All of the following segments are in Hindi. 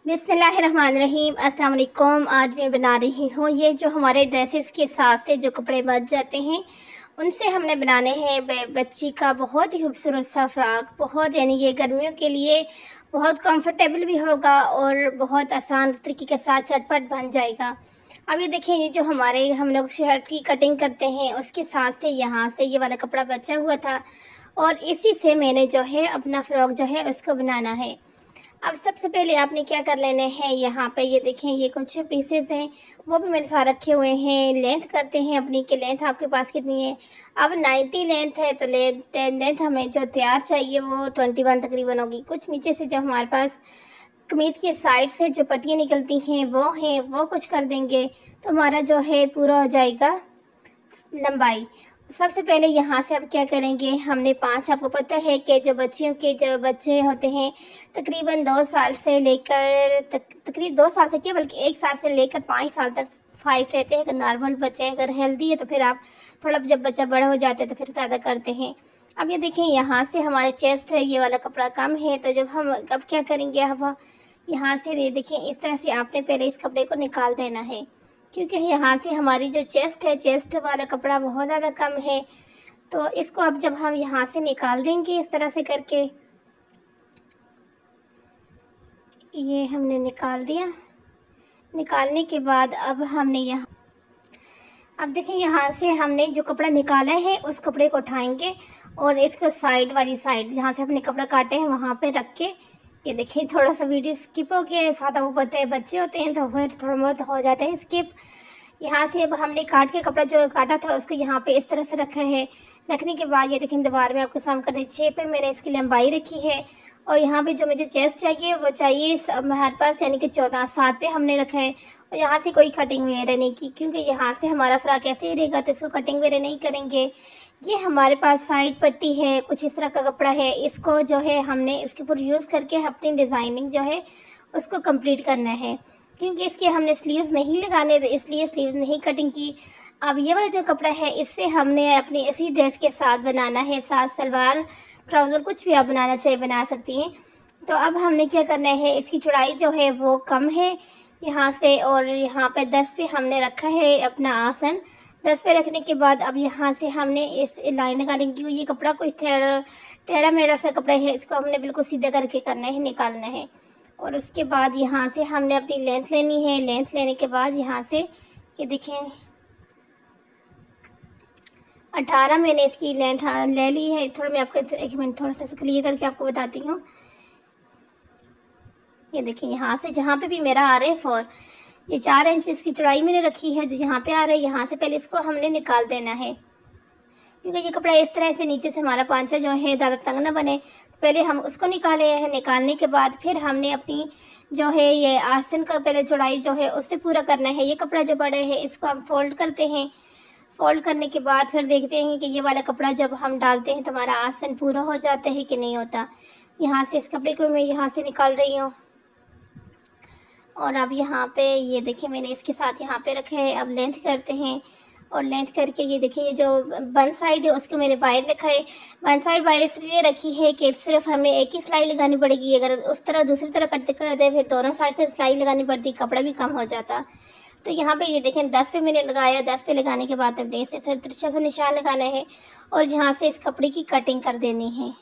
बिस्मिल्लाहिर्रहमानिर्रहीम। अस्सलाम वालेकुम। आज मैं बना रही हूँ ये जो हमारे ड्रेसेस के साथ से जो कपड़े बच जाते हैं उनसे हमने बनाने हैं बच्ची का बहुत ही खूबसूरत सा फ्रॉक। बहुत यानी कि गर्मियों के लिए बहुत कंफर्टेबल भी होगा और बहुत आसान तरीके के साथ चटपट बन जाएगा। अब ये देखिए, ये जो हमारे हम लोग शर्ट की कटिंग करते हैं उसके साथ से यहाँ से ये वाला कपड़ा बचा हुआ था और इसी से मैंने जो है अपना फ़्रॉक जो है उसको बनाना है। अब सबसे पहले आपने क्या कर लेना है, यहाँ पे ये देखें ये कुछ पीसेस हैं वो भी मेरे साथ रखे हुए हैं। लेंथ करते हैं अपनी कि लेंथ आपके पास कितनी है। अब 90 लेंथ है तो लेंथ हमें जो तैयार चाहिए वो 21 तकरीबन होगी। कुछ नीचे से जो हमारे पास कमीज के साइड से जो पट्टियाँ निकलती हैं वो कुछ कर देंगे तो हमारा जो है पूरा हो जाएगा लंबाई। सबसे पहले यहाँ से अब क्या करेंगे, हमने 5, आपको पता है कि जो बच्चे होते हैं तकरीबन 2 साल से लेकर तकरीबन 2 साल से क्या बल्कि 1 साल से लेकर 5 साल तक 5 रहते हैं। अगर नॉर्मल बच्चे अगर हेल्दी है तो फिर आप थोड़ा, जब बच्चा बड़ा हो जाता है तो फिर ज़्यादा करते हैं। अब ये देखें यहाँ से हमारे चेस्ट है, ये वाला कपड़ा कम है तो जब हम अब क्या करेंगे, अब यहाँ से ये देखें इस तरह से आपने पहले इस कपड़े को निकाल देना है क्योंकि यहाँ से हमारी जो चेस्ट है, चेस्ट वाला कपड़ा बहुत ज़्यादा कम है। तो इसको अब जब हम यहाँ से निकाल देंगे इस तरह से करके, ये हमने निकाल दिया। निकालने के बाद अब हमने यहाँ, अब देखें यहाँ से हमने जो कपड़ा निकाला है उस कपड़े को उठाएंगे और इसको साइड वाली साइड जहाँ से हमने कपड़ा काटे हैं वहाँ पे रख के, ये देखिए थोड़ा सा वीडियो स्किप हो गया है, साथ वो बच्चे होते हैं तो फिर थोड़ा बहुत हो जाता है स्किप। यहाँ से अब हमने काट के कपड़ा जो काटा था उसको यहाँ पे इस तरह से रखा है। रखने के बाद ये देखें दीवार में आपको सामने कर दी 6 पे मैंने इसकी लंबाई रखी है और यहाँ पे जो मुझे चेस्ट चाहिए वो चाहिए हमारे पास यानी कि 14, 7 पे हमने रखा है। और यहाँ से कोई कटिंग वगैरह नहीं की क्योंकि यहाँ से हमारा फ्रॉक ऐसे ही रहेगा तो इसको कटिंग वगैरह नहीं करेंगे। ये हमारे पास साइड पट्टी है, कुछ इस तरह का कपड़ा है, इसको जो है हमने इसके ऊपर यूज़ करके अपनी डिज़ाइनिंग जो है उसको कंप्लीट करना है क्योंकि इसके हमने स्लीव्स नहीं लगाने तो इसलिए स्लीव्स नहीं कटिंग की। अब ये वाला जो कपड़ा है इससे हमने अपनी इसी ड्रेस के साथ बनाना है, साथ सलवार ट्राउज़र कुछ भी आप बनाना चाहिए बना सकती हैं। तो अब हमने क्या करना है, इसकी चौड़ाई जो है वो कम है यहाँ से और यहाँ पे 10 पे हमने रखा है अपना आसन। 10 पे रखने के बाद अब यहाँ से हमने इस लाइन निकालेंगे। ये कपड़ा कुछ टेढ़ा मेढ़ा सा कपड़ा है, इसको हमने बिल्कुल सीधा करके करना है, निकालना है। और उसके बाद यहाँ से हमने अपनी लेंथ लेनी है। लेंथ लेने के बाद यहाँ से ये देखें 18 मैंने इसकी लेंथ ले ली है। थोड़ा मैं आपको 1 मिनट थोड़ा सा क्लियर करके आपको बताती हूँ। ये देखिए यहाँ से जहाँ पे भी मेरा आ रहा है 4, ये 4 इंच इसकी चौड़ाई मैंने रखी है। जहाँ पे आ रहा है यहाँ से पहले इसको हमने निकाल देना है क्योंकि ये कपड़ा इस तरह से नीचे से हमारा पांचा जो है ज़्यादा तंग ना बने। पहले हम उसको निकाले हैं। निकालने के बाद फिर हमने अपनी जो है ये आसन का पहले चौड़ाई जो है उससे पूरा करना है। ये कपड़ा जो बड़ा है इसको हम फोल्ड करते हैं। फोल्ड करने के बाद फिर देखते हैं कि ये वाला कपड़ा जब हम डालते हैं तो हमारा आसन पूरा हो जाता है कि नहीं होता। यहाँ से इस कपड़े को मैं यहाँ से निकाल रही हूँ और अब यहाँ पे ये देखिए मैंने इसके साथ यहाँ पे रखा है। अब लेंथ करते हैं और लेंथ करके ये देखिए ये जो वन साइड है उसको मैंने बाहर रखा है। वन साइड बाहर इसलिए रखी है कि सिर्फ हमें एक ही सिलाई लगानी पड़ेगी। अगर उस तरह दूसरी तरह करते करते फिर दोनों साइड से सिलाई लगानी पड़ती, कपड़ा भी कम हो जाता। तो यहाँ पे ये देखें 10 पे मैंने लगाया। 10 पे लगाने के बाद अब से तिरछा सा निशान लगाना है और यहाँ से इस कपड़े की कटिंग कर देनी है।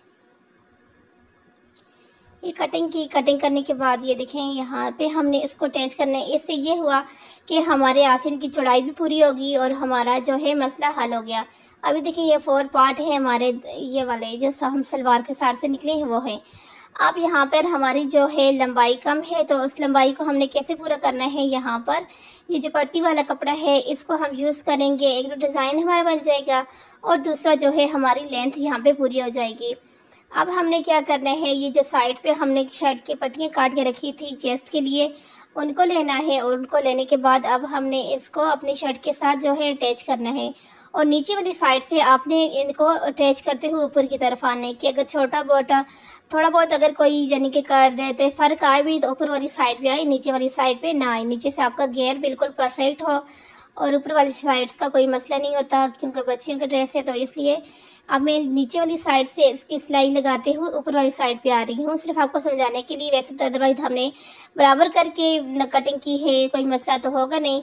ये कटिंग करने के बाद ये देखें यहाँ पे हमने इसको अटैच करना है। इससे ये हुआ कि हमारे आसन की चौड़ाई भी पूरी होगी और हमारा जो है मसला हल हो गया। अभी देखिए ये 4 पार्ट है हमारे, ये वाले जो हम सलवार के साथ से निकले हैं वो है। अब यहाँ पर हमारी जो है लंबाई कम है तो उस लंबाई को हमने कैसे पूरा करना है, यहाँ पर ये जो पट्टी वाला कपड़ा है इसको हम यूज़ करेंगे। एक तो डिज़ाइन हमारा बन जाएगा और दूसरा जो है हमारी लेंथ यहाँ पे पूरी हो जाएगी। अब हमने क्या करना है, ये जो साइड पे हमने शर्ट की पट्टियाँ काट के रखी थी चेस्ट के लिए उनको लेना है और उनको लेने के बाद अब हमने इसको अपनी शर्ट के साथ जो है अटैच करना है और नीचे वाली साइड से आपने इनको अटैच करते हुए ऊपर की तरफ आने कि अगर थोड़ा बहुत अगर कोई यानी कि कर रहे थे फ़र्क आए भी तो ऊपर वाली साइड पे आए, नीचे वाली साइड पे ना आए। नीचे से आपका घेर बिल्कुल परफेक्ट हो और ऊपर वाली साइड्स का कोई मसला नहीं होता क्योंकि बच्चियों के ड्रेस है तो इसलिए अब मैं नीचे वाली साइड से इसकी सिलाई लगाते हुए ऊपर वाली साइड पे आ रही हूँ, सिर्फ आपको समझाने के लिए। वैसे तो अदरवाइज हमने बराबर करके कटिंग की है, कोई मसला तो होगा नहीं।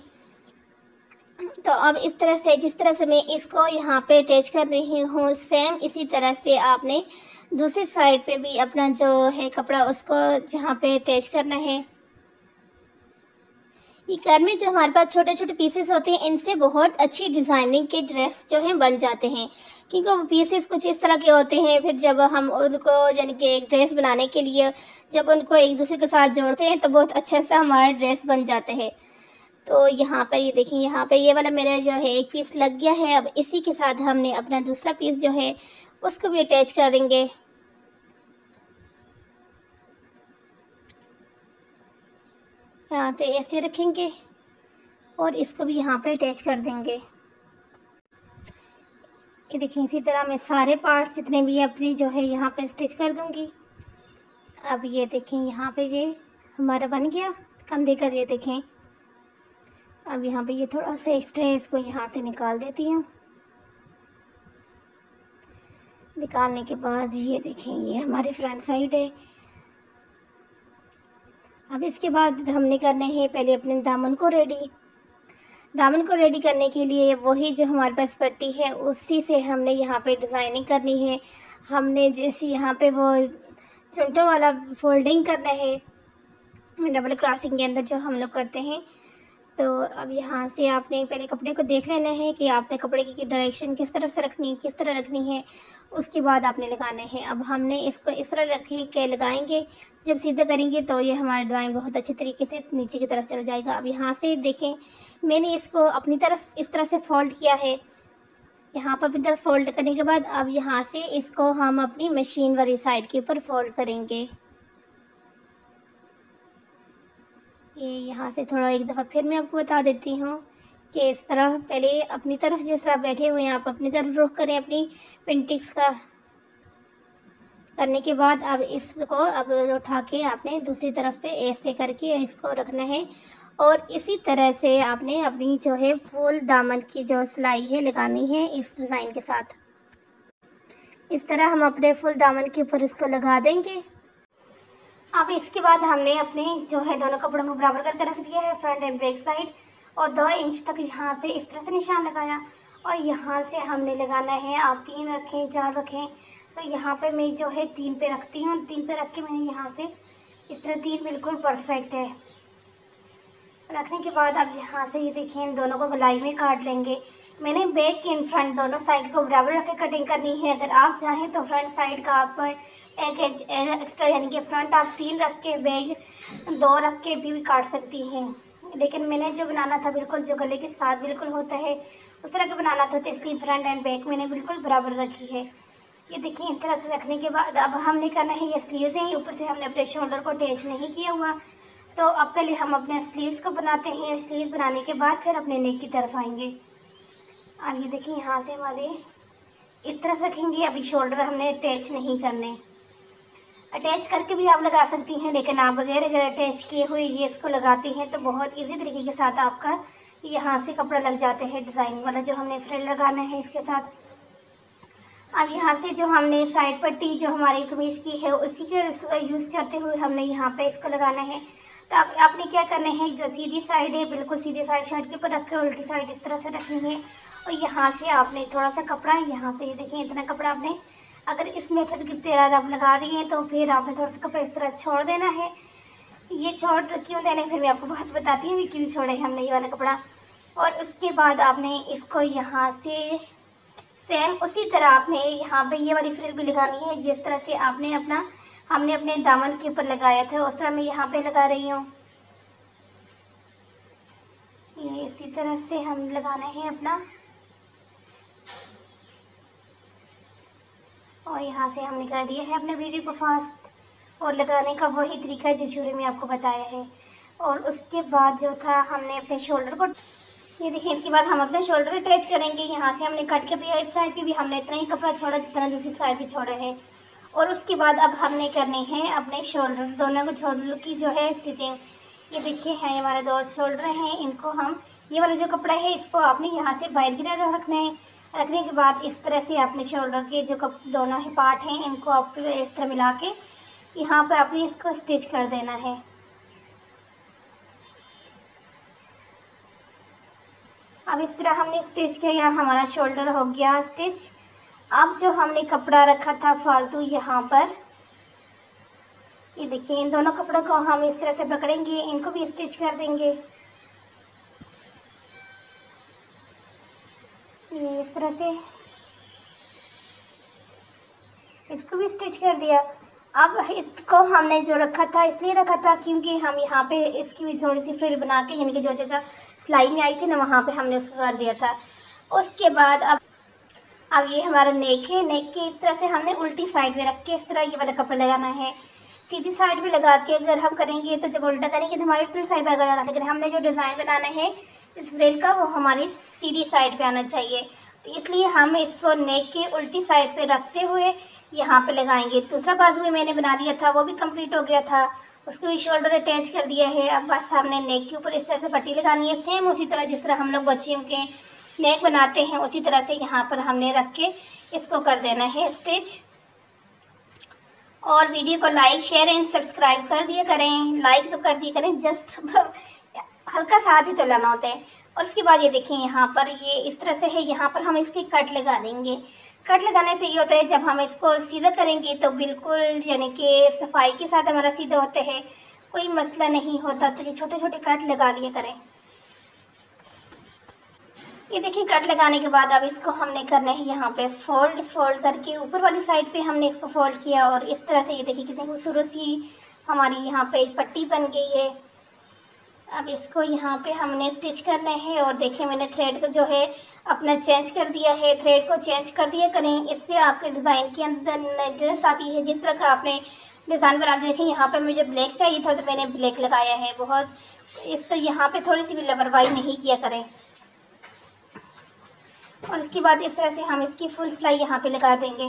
तो अब इस तरह से, जिस तरह से मैं इसको यहाँ पे अटैच कर रही हूँ, सेम इसी तरह से आपने दूसरी साइड पे भी अपना जो है कपड़ा उसको जहाँ पे अटैच करना है। ये घर में जो हमारे पास छोटे छोटे पीसेस होते हैं, इनसे बहुत अच्छी डिज़ाइनिंग के ड्रेस जो हैं बन जाते हैं, क्योंकि वो पीसेस कुछ इस तरह के होते हैं। फिर जब हम उनको यानी कि एक ड्रेस बनाने के लिए जब उनको एक दूसरे के साथ जोड़ते हैं तो बहुत अच्छे से हमारा ड्रेस बन जाते हैं। तो यहाँ पर ये देखिए, यहाँ पे ये वाला मेरा जो है एक पीस लग गया है। अब इसी के साथ हमने अपना दूसरा पीस जो है उसको भी अटैच कर देंगे। यहाँ पे ऐसे रखेंगे और इसको भी यहाँ पे अटैच कर देंगे। ये देखिए, इसी तरह मैं सारे पार्ट्स जितने भी अपनी जो है यहाँ पे स्टिच कर दूँगी। अब ये देखें, यहाँ पे ये हमारा बन गया कंधे का। ये देखें, अब यहाँ पे ये थोड़ा सा एक्स्ट्रा है, इसको यहाँ से निकाल देती हूँ। निकालने के बाद ये देखें, ये हमारी फ्रंट साइड है। अब इसके बाद हमने करने हैं पहले अपने दामन को रेडी। दामन को रेडी करने के लिए वही जो हमारे पास पट्टी है उसी से हमने यहाँ पे डिज़ाइनिंग करनी है। हमने जैसे यहाँ पे वो चुंटों वाला फोल्डिंग करना है डबल क्रॉसिंग के अंदर जो हम लोग करते हैं। तो अब यहाँ से आपने पहले कपड़े को देख लेना है कि आपने कपड़े की डायरेक्शन किस तरफ से रखनी है, किस तरह रखनी है, उसके बाद आपने लगाने हैं। अब हमने इसको इस तरह रखें कि लगाएंगे, जब सीधा करेंगे तो ये हमारा डिज़ाइन बहुत अच्छे तरीके से नीचे की तरफ चला जाएगा। अब यहाँ से देखें, मैंने इसको अपनी तरफ इस तरह से फोल्ड किया है। यहाँ पर अपनी तरफ फोल्ड करने के बाद अब यहाँ से इसको हम अपनी मशीन वाली साइड के ऊपर फोल्ड करेंगे। ये यहाँ से थोड़ा एक दफ़ा फिर मैं आपको बता देती हूँ कि इस तरह पहले अपनी तरफ जिस तरह बैठे हुए हैं आप अपनी तरफ रुख करें अपनी पेंटिक्स का। करने के बाद अब इसको अब उठा के आपने दूसरी तरफ पे ऐसे करके इसको रखना है और इसी तरह से आपने अपनी जो है फुल दामन की जो सिलाई है लगानी है इस डिज़ाइन के साथ। इस तरह हम अपने फुल दामन के ऊपर इसको लगा देंगे। अब इसके बाद हमने अपने जो है दोनों कपड़ों को बराबर करके रख दिया है, फ्रंट एंड बैक साइड, और 2 इंच तक यहाँ पे इस तरह से निशान लगाया और यहाँ से हमने लगाना है, आप 3 रखें 4 रखें, तो यहाँ पे मैं जो है 3 पे रखती हूँ। 3 पे रख के मैंने यहाँ से इस तरह 3 बिल्कुल परफेक्ट है। रखने के बाद अब यहाँ से ये देखिए, इन दोनों को गलाई में काट लेंगे। मैंने बैक इन फ्रंट दोनों साइड को बराबर रख के कटिंग करनी है। अगर आप चाहें तो फ्रंट साइड का आप 1 इंच एक्स्ट्रा यानी कि फ्रंट आप 3 रख के बैक 2 रख के भी काट सकती हैं, लेकिन मैंने जो बनाना था बिल्कुल जो गले के साथ बिल्कुल होता है उस तरह का बनाना था, तो इसलिए फ्रंट एंड बैक मैंने बिल्कुल बराबर रखी है। ये देखिए, इस तरह से रखने के बाद अब हमने करना है ये स्लीव्स हैं, ऊपर से हमने अपने शोल्डर को अटैच नहीं किया हुआ, तो अब पहले हम अपने स्लीव्स को बनाते हैं। स्लीव्स बनाने के बाद फिर अपने नेक की तरफ आएंगे। अब ये देखिए, यहाँ से हमारे इस तरह से रखेंगे। अभी शोल्डर हमने अटैच नहीं करने, अटैच करके भी आप लगा सकती हैं, लेकिन आप बगैर अगर अटैच किए हुए ये इसको लगाती हैं तो बहुत इजी तरीके के साथ आपका यहाँ से कपड़ा लग जाते हैं डिज़ाइन वाला जो हमने फ्रिल लगाना है इसके साथ। अब यहाँ से जो हमने साइड पट्टी जो हमारी कमीज़ की है उसी के यूज़ करते हुए हमने यहाँ पे इसको लगाना है। तो अब आपने क्या करना है, जो सीधी साइड है बिल्कुल सीधी साइड शर्ट के ऊपर रख के उल्टी साइड इस तरह से रखनी है और यहाँ से आपने थोड़ा सा कपड़ा यहाँ से, ये देखिए इतना कपड़ा आपने अगर इस मेथड की तरह आप लगा रही हैं तो फिर आपने थोड़ा सा कपड़ा इस तरह छोड़ देना है। ये छोड़ क्यों देना है फिर मैं आपको बात बताती हूँ क्यों छोड़े हमने ये वाला कपड़ा। और उसके बाद आपने इसको यहाँ से सेम उसी तरह आपने यहाँ पे ये वाली फ्रिल भी लगानी है जिस तरह से आपने हमने अपने दामन के ऊपर लगाया था उस तरह मैं यहाँ पे लगा रही हूँ। ये इसी तरह से हम लगाना है अपना, और यहाँ से हमने कर दिया है अपने वीडियो को फास्ट, और लगाने का वही तरीका है जो शुरू में आपको बताया है। और उसके बाद जो था हमने अपने शोल्डर को, ये देखिए इसके बाद हम अपने शोल्डर अटैच करेंगे। यहाँ से हमने कट के दिया, इस साइड पे भी हमने इतना ही कपड़ा छोड़ा जितना दूसरी साइड पे छोड़ा है। और उसके बाद अब हमने करनी है अपने शोल्डर, दोनों को शोल्डर की जो है स्टिचिंग। ये देखिए है हमारे 2 शोल्डर हैं, इनको हम ये वाला जो कपड़ा है इसको आपने यहाँ से बाहर की तरफ रखना है रखने के बाद इस तरह से अपने शोल्डर के जो दोनों ही पार्ट हैं इनको आप इस तरह मिला के यहाँ पे आपने इसको स्टिच कर देना है। अब इस तरह हमने स्टिच किया, हमारा शोल्डर हो गया स्टिच। अब जो हमने कपड़ा रखा था फालतू यहाँ पर, ये देखिए इन दोनों कपड़ों को हम इस तरह से पकड़ेंगे, इनको भी स्टिच कर देंगे। ये इस तरह से इसको भी स्टिच कर दिया। अब इसको हमने जो रखा था इसलिए रखा था क्योंकि हम यहाँ पे इसकी भी थोड़ी सी फ्रिल बना के, यानी कि जो जगह सिलाई में आई थी ना वहाँ पे हमने उसको कर दिया था। उसके बाद अब ये हमारा नेक है। नेक के इस तरह से हमने उल्टी साइड में रख के इस तरह ये वाला कपड़ा लगाना है। सीधी साइड में लगा के अगर हम करेंगे तो जब उल्टा करेंगे तो हमारी उल्टी साइड पर लगाना, लेकिन हमने जो डिज़ाइन बनाना है इस फ्रिल का वो हमारी सीधी साइड पे आना चाहिए। तो इसलिए हम इसको नेक के उल्टी साइड पे रखते हुए यहाँ पे लगाएंगे। दूसरा बाजू भी मैंने बना दिया था, वो भी कंप्लीट हो गया था, उसको भी शोल्डर अटैच कर दिया है। अब बस हमने नेक के ऊपर इस तरह से पट्टी लगानी है, सेम उसी तरह जिस तरह हम लोग बच्चियों के नेक बनाते हैं उसी तरह से यहाँ पर हमने रख के इसको कर देना है स्टिच। और वीडियो को लाइक शेयर एंड सब्सक्राइब कर दिया करें, लाइक तो कर दिया करें, जस्ट हल्का सा हाथ ही तो लाना होता है। और उसके बाद ये देखिए यहाँ पर ये इस तरह से है, यहाँ पर हम इसकी कट लगा देंगे। कट लगाने से ये होता है जब हम इसको सीधा करेंगे तो बिल्कुल यानी कि सफाई के साथ हमारा सीधा होता है, कोई मसला नहीं होता। तो ये छोटे छोटे कट लगा लिया करें। ये देखिए कट लगाने के बाद अब इसको हमने करना है यहाँ पे फोल्ड करके ऊपर वाली साइड पे हमने इसको फोल्ड किया और इस तरह से ये देखिए कितनी खूबसूरत सी हमारी यहाँ पे एक पट्टी बन गई है। अब इसको यहाँ पे हमने स्टिच करना है और देखिए मैंने थ्रेड को जो है अपना चेंज कर दिया है। थ्रेड को चेंज कर दिया करें, इससे आपके डिज़ाइन के अंदर नजर आती है। जिस तरह का आपने डिज़ाइन बना देखें, यहाँ पे मुझे ब्लैक चाहिए था तो मैंने ब्लैक लगाया है। बहुत इस तरह यहाँ पे थोड़ी सी भी लापरवाही नहीं किया करें। और उसके बाद इस तरह से हम इसकी फुल सिलाई यहाँ पे लगा देंगे।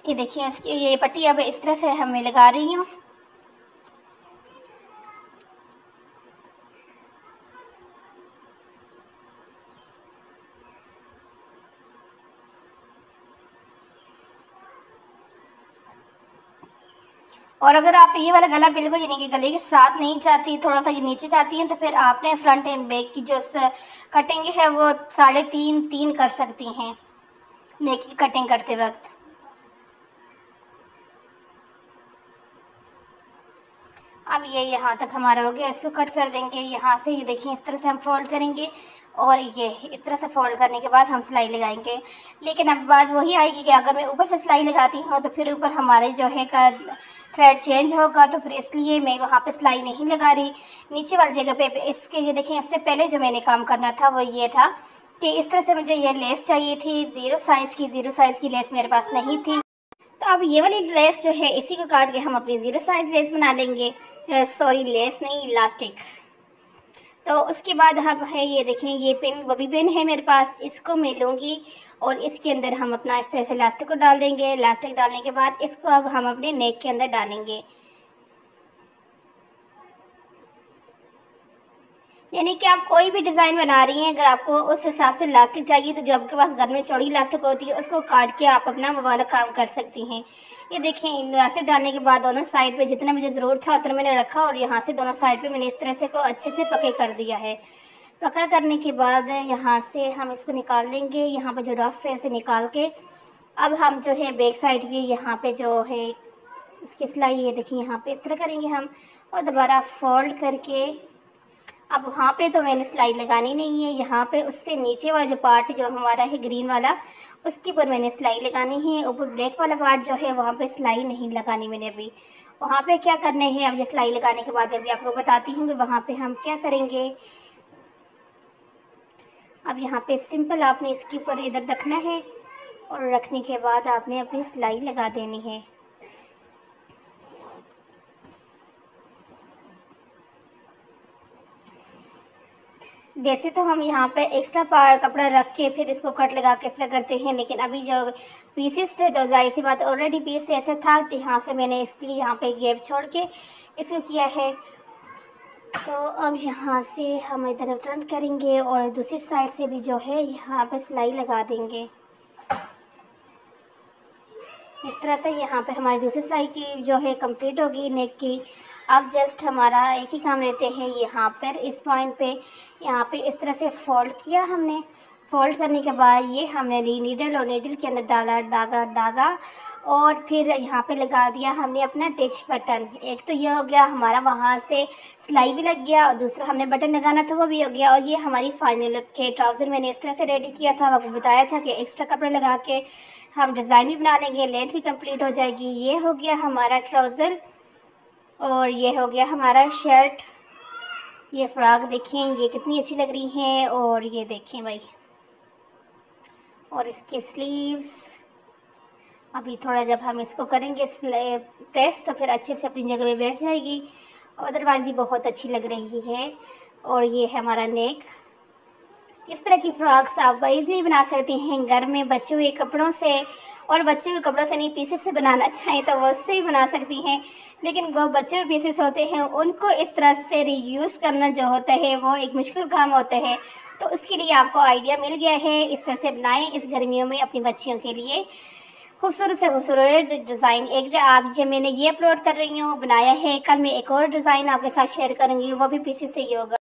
ये देखिए इसकी ये पट्टी अब इस तरह से मैं लगा रही हूँ। और अगर आप ये वाला गला बिल्कुल यानी कि गले के साथ नहीं चाहती, थोड़ा सा ये नीचे चाहती हैं, तो फिर आपने फ्रंट एंड बैक की जो कटिंग है वो 3.5 कर सकती हैं नेक की कटिंग करते वक्त। अब ये यहाँ तक हमारा हो गया, इसको कट कर देंगे यहाँ से। ये देखिए इस तरह से हम फोल्ड करेंगे और ये इस तरह से फोल्ड करने के बाद हम सिलाई लगाएंगे। लेकिन अब बात वही आएगी कि अगर मैं ऊपर से सिलाई लगाती हूँ तो फिर ऊपर हमारे जो है का थ्रेड चेंज होगा, तो फिर इसलिए मैं वहाँ पे सिलाई नहीं लगा रही। नीचे वाली जगह पे इसके ये देखिए इससे पहले जो मैंने काम करना था वो ये था कि इस तरह से मुझे ये लेस चाहिए थी ज़ीरो साइज़ की लेस मेरे पास नहीं थी। तो अब ये वाली लेस जो है इसी को काट के हम अपनी ज़ीरो साइज़ लेस बना लेंगे। सॉरी लेस नहीं, इलास्टिक। तो उसके बाद हम है ये देखें ये पिन, बॉबी पिन है मेरे पास, इसको मैं लूँगी और इसके अंदर हम अपना इस तरह से इलास्टिक को डाल देंगे। इलास्टिक डालने के बाद इसको अब हम अपने नेक के अंदर डालेंगे। यानी कि आप कोई भी डिज़ाइन बना रही हैं, अगर आपको उस हिसाब से इलास्टिक चाहिए तो जो आपके पास घर में चौड़ी इलास्टिक होती है उसको काट के आप अपना वो वाला काम कर सकती हैं। ये देखें इलास्टिक डालने के बाद दोनों साइड पे जितना मुझे ज़रूरत था उतना मैंने रखा और यहाँ से दोनों साइड पे मैंने इस तरह से को अच्छे से पके कर दिया है। पका करने के बाद यहाँ से हम इसको निकाल देंगे, यहाँ पे जो रफ है इसे निकाल के अब हम जो है बैक साइड भी यहाँ पे जो है इसकी सिलाई ये देखिए यहाँ पे इस तरह करेंगे हम और दोबारा फोल्ड करके अब वहाँ पे तो मैंने सिलाई लगानी नहीं है, यहाँ पे उससे नीचे वाला जो पार्ट जो हमारा है ग्रीन वाला उसके ऊपर मैंने सिलाई लगानी है। ऊपर ब्लैक वाला पार्ट जो है वहाँ पे सिलाई नहीं लगानी मैंने अभी। वहाँ पे क्या करने हैं अब ये सिलाई लगाने के बाद अभी आपको बताती हूँ कि वहाँ पे हम क्या करेंगे। अब यहाँ पे सिंपल आपने इसके ऊपर इधर रखना है और रखने के बाद आपने अपनी सिलाई लगा देनी है। वैसे तो हम यहाँ पे एक्स्ट्रा कपड़ा रख के फिर इसको कट लगा के एक्स्ट्रा करते हैं, लेकिन अभी जो पीसेस थे तो जाहिर सी बात ऑलरेडी पीस ऐसा था तो यहाँ से मैंने इसलिए यहाँ पे गैप छोड़ के इसको किया है। तो अब यहाँ से हम इधर टर्न करेंगे और दूसरी साइड से भी जो है यहाँ पे सिलाई लगा देंगे। इस तरह से यहाँ पे हमारी दूसरी सिलाई की जो है कंप्लीट होगी नेक की। अब जस्ट हमारा एक ही काम रहते हैं, यहाँ पर इस पॉइंट पे यहाँ पे इस तरह से फोल्ड किया हमने। फोल्ड करने के बाद ये हमने नीडल और नीडल के अंदर डाला धागा और फिर यहाँ पे लगा दिया हमने अपना टच बटन। एक तो ये हो गया हमारा, वहाँ से सिलाई भी लग गया, और दूसरा हमने बटन लगाना था वो भी हो गया। और ये हमारी फाइनल लुक के ट्राउज़र मैंने इस तरह से रेडी किया था, आपको बताया था कि एक्स्ट्रा कपड़े लगा के हम डिज़ाइन भी बना लेंगे, लेंथ भी कंप्लीट हो जाएगी। ये हो गया हमारा ट्राउज़र और ये हो गया हमारा शर्ट। ये फ्रॉक देखें ये कितनी अच्छी लग रही है, और ये देखें भाई, और इसके स्लीव्स अभी थोड़ा जब हम इसको करेंगे प्रेस तो फिर अच्छे से अपनी जगह पे बैठ जाएगी, अदरवाइज़ ये बहुत अच्छी लग रही है। और ये है हमारा नेक। इस तरह की फ्रॉक्स आप ईज़िली बना सकते हैं घर में बचे हुए कपड़ों से, और बचे हुए कपड़ों से नहीं पीसेस से बनाना चाहें तो वो उससे ही बना सकती हैं, लेकिन वो बचे हुए पीसेस होते हैं उनको इस तरह से रीयूज़ करना जो होता है वो एक मुश्किल काम होता है। तो उसके लिए आपको आइडिया मिल गया है, इस तरह से बनाएं इस गर्मियों में अपनी बच्चियों के लिए खूबसूरत से खूबसूरत डिज़ाइन। एक आज जो मैंने ये अपलोड कर रही हूँ बनाया है, कल मैं एक और डिज़ाइन आपके साथ शेयर करूँगी, वो भी पीसेस से ही होगा।